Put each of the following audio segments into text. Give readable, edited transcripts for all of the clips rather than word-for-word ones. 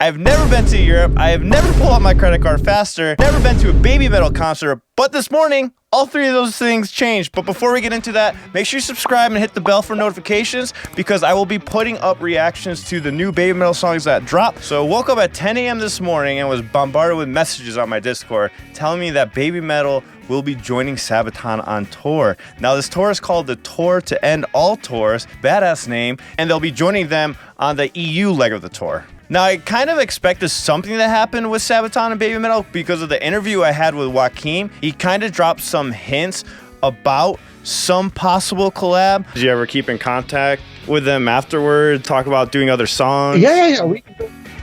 I've never been to Europe. I have never pulled out my credit card faster. Never been to a BABYMETAL concert. But this morning, all three of those things changed. But before we get into that, make sure you subscribe and hit the bell for notifications because I will be putting up reactions to the new BABYMETAL songs that drop. So I woke up at 10 a.m. this morning and was bombarded with messages on my Discord telling me that BABYMETAL will be joining SABATON on tour. Now this tour is called the Tour to End All Tours, badass name, and they'll be joining them on the EU leg of the tour. Now, I kind of expected something to happen with SABATON and BABYMETAL because of the interview I had with Joaquin. He kind of dropped some hints about some possible collab. Did you ever keep in contact with them afterward, talk about doing other songs? Yeah.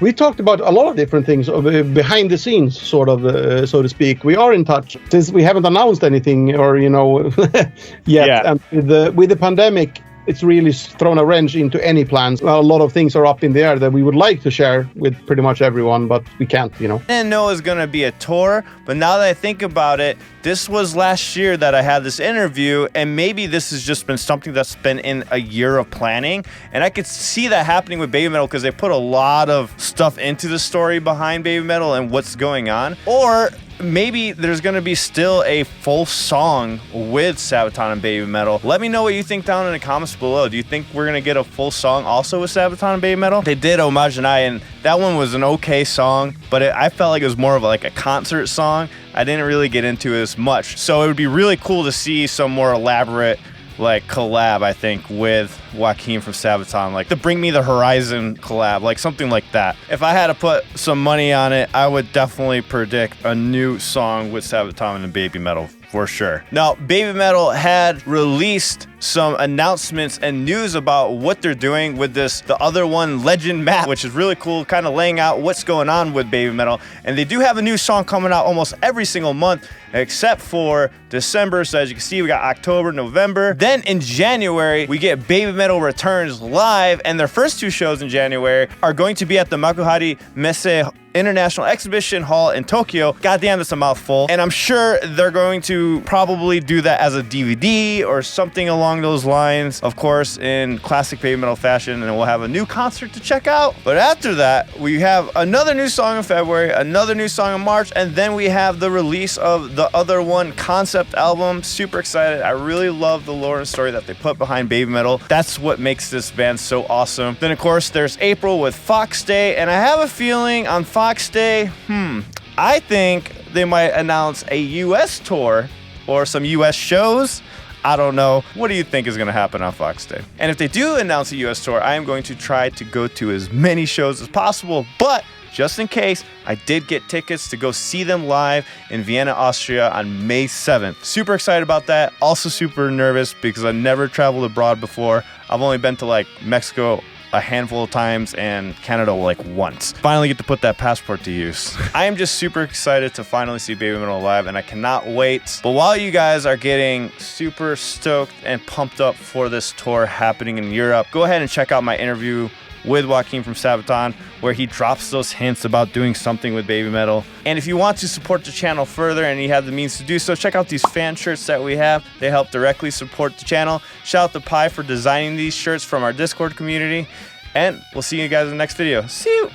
We talked about a lot of different things behind the scenes, sort of, so to speak. We are in touch since we haven't announced anything or, yet. Yeah. And with the pandemic, it's really thrown a wrench into any plans. Well, a lot of things are up in the air that we would like to share with pretty much everyone, but we can't, I didn't know it was going to be a tour, but now that I think about it, this was last year that I had this interview, and maybe this has just been something that's been in a year of planning, and I could see that happening with BABYMETAL because they put a lot of stuff into the story behind BABYMETAL and what's going on. Or maybe there's going to be still a full song with SABATON and BABYMETAL. Let me know what you think down in the comments below. Do you think we're going to get a full song also with SABATON and BABYMETAL? They did Homagenai, and that one was an okay song, but I felt like it was more of like a concert song. I didn't really get into it as much. So it would be really cool to see some more elaborate collab, I think, with Joaquin from SABATON, like the Bring Me the Horizon collab, like something like that. If I had to put some money on it, I would definitely predict a new song with SABATON and BABYMETAL for sure. Now, BABYMETAL had released some announcements and news about what they're doing with this, the other one, Legend map, which is really cool, kind of laying out what's going on with BABYMETAL. And they do have a new song coming out almost every single month, except for December. So as you can see, we got October, November. Then in January, we get BABYMETAL Returns live, and their first two shows in January are going to be at the Makuhari Messe International Exhibition Hall in Tokyo. Goddamn, that's a mouthful. And I'm sure they're going to probably do that as a DVD or something along those lines, of course, in classic BABYMETAL fashion, and we'll have a new concert to check out. But after that, we have another new song in February, another new song in March, and then we have the release of the other one concept album. Super excited. I really love the lore and story that they put behind BABYMETAL. That's what makes this band so awesome. Then, of course, there's April with Fox Day, and I have a feeling on Fox Day, I think they might announce a US tour or some US shows. I don't know. What do you think is going to happen on Fox Day? And if they do announce a US tour, I am going to try to go to as many shows as possible. But just in case, I did get tickets to go see them live in Vienna, Austria on May 7th. Super excited about that. Also super nervous because I've never traveled abroad before. I've only been to Mexico a handful of times and Canada once. Finally get to put that passport to use. I am just super excited to finally see BABYMETAL live, and I cannot wait. But while you guys are getting super stoked and pumped up for this tour happening in Europe, go ahead and check out my interview with Joaquin from SABATON, where he drops those hints about doing something with BABYMETAL. And if you want to support the channel further and you have the means to do so, check out these fan shirts that we have. They help directly support the channel. Shout out to Pi for designing these shirts from our Discord community. And we'll see you guys in the next video. See you!